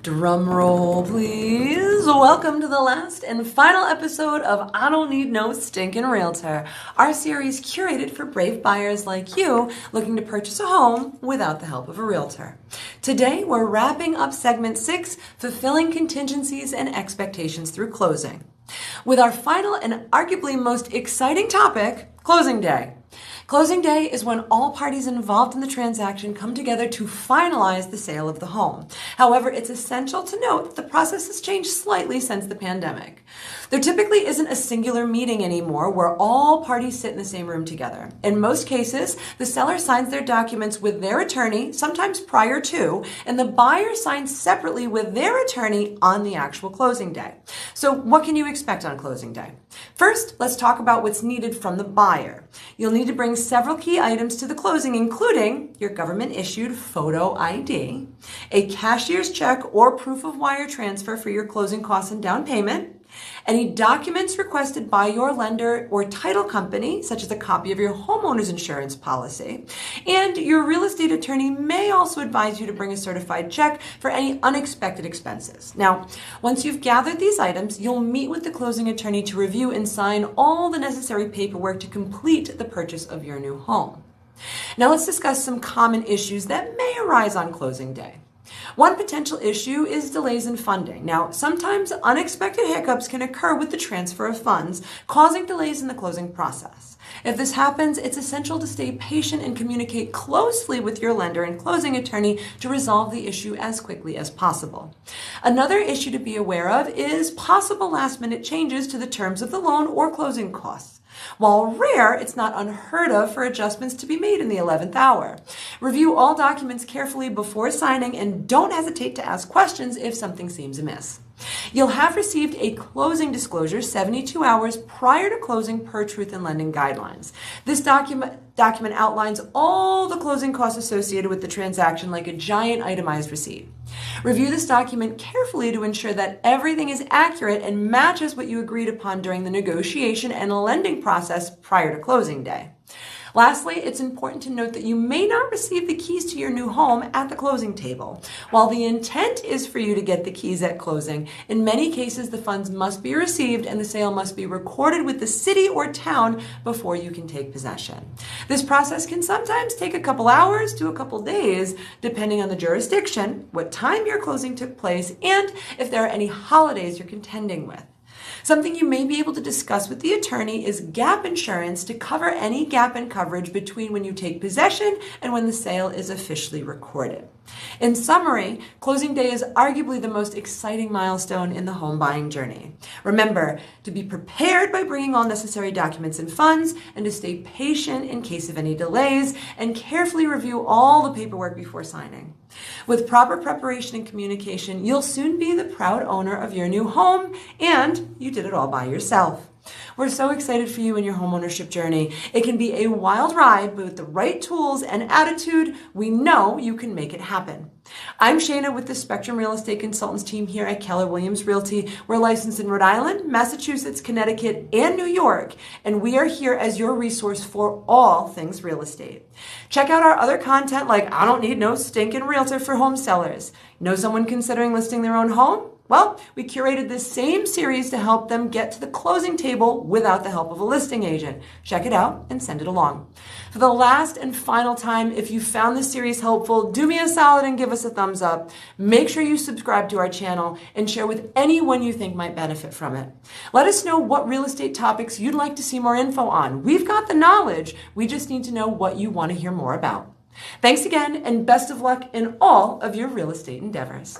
Drum roll, please. Welcome to the last and final episode of I Don't Need No Stinkin' Realtor, our series curated for brave buyers like you looking to purchase a home without the help of a realtor. Today, we're wrapping up segment 6, fulfilling contingencies and expectations through closing, with our final and arguably most exciting topic, closing day. Closing day is when all parties involved in the transaction come together to finalize the sale of the home. However, it's essential to note that the process has changed slightly since the pandemic. There typically isn't a singular meeting anymore where all parties sit in the same room together. In most cases, the seller signs their documents with their attorney, sometimes prior to, and the buyer signs separately with their attorney on the actual closing day. So what can you expect on closing day? First, let's talk about what's needed from the buyer. You'll need to bring several key items to the closing, including your government-issued photo ID, a cashier's check or proof of wire transfer for your closing costs and down payment, any documents requested by your lender or title company, such as a copy of your homeowner's insurance policy, and your real estate attorney may also advise you to bring a certified check for any unexpected expenses. Now, once you've gathered these items, you'll meet with the closing attorney to review and sign all the necessary paperwork to complete the purchase of your new home. Now let's discuss some common issues that may arise on closing day. One potential issue is delays in funding. Now, sometimes unexpected hiccups can occur with the transfer of funds, causing delays in the closing process. If this happens, it's essential to stay patient and communicate closely with your lender and closing attorney to resolve the issue as quickly as possible. Another issue to be aware of is possible last-minute changes to the terms of the loan or closing costs. While rare, it's not unheard of for adjustments to be made in the 11th hour. Review all documents carefully before signing and don't hesitate to ask questions if something seems amiss. You'll have received a closing disclosure 72 hours prior to closing per Truth in Lending guidelines. This document outlines all the closing costs associated with the transaction like a giant itemized receipt. Review this document carefully to ensure that everything is accurate and matches what you agreed upon during the negotiation and lending process prior to closing day. Lastly, it's important to note that you may not receive the keys to your new home at the closing table. While the intent is for you to get the keys at closing, in many cases the funds must be received and the sale must be recorded with the city or town before you can take possession. This process can sometimes take a couple hours to a couple days, depending on the jurisdiction, what time your closing took place, and if there are any holidays you're contending with. Something you may be able to discuss with the attorney is gap insurance to cover any gap in coverage between when you take possession and when the sale is officially recorded. In summary, closing day is arguably the most exciting milestone in the home buying journey. Remember to be prepared by bringing all necessary documents and funds, and to stay patient in case of any delays, and carefully review all the paperwork before signing. With proper preparation and communication, you'll soon be the proud owner of your new home, and you did it all by yourself. We're so excited for you in your homeownership journey. It can be a wild ride, but with the right tools and attitude, we know you can make it happen. I'm Shana with the Spectrum Real Estate Consultants team here at Keller Williams Realty. We're licensed in Rhode Island, Massachusetts, Connecticut, and New York, and we are here as your resource for all things real estate. Check out our other content like I Don't Need No Stinkin' Realtor for home sellers. Know someone considering listing their own home? Well, we curated this same series to help them get to the closing table without the help of a listing agent. Check it out and send it along. For the last and final time, if you found this series helpful, do me a solid and give us a thumbs up. Make sure you subscribe to our channel and share with anyone you think might benefit from it. Let us know what real estate topics you'd like to see more info on. We've got the knowledge. We just need to know what you want to hear more about. Thanks again, and best of luck in all of your real estate endeavors.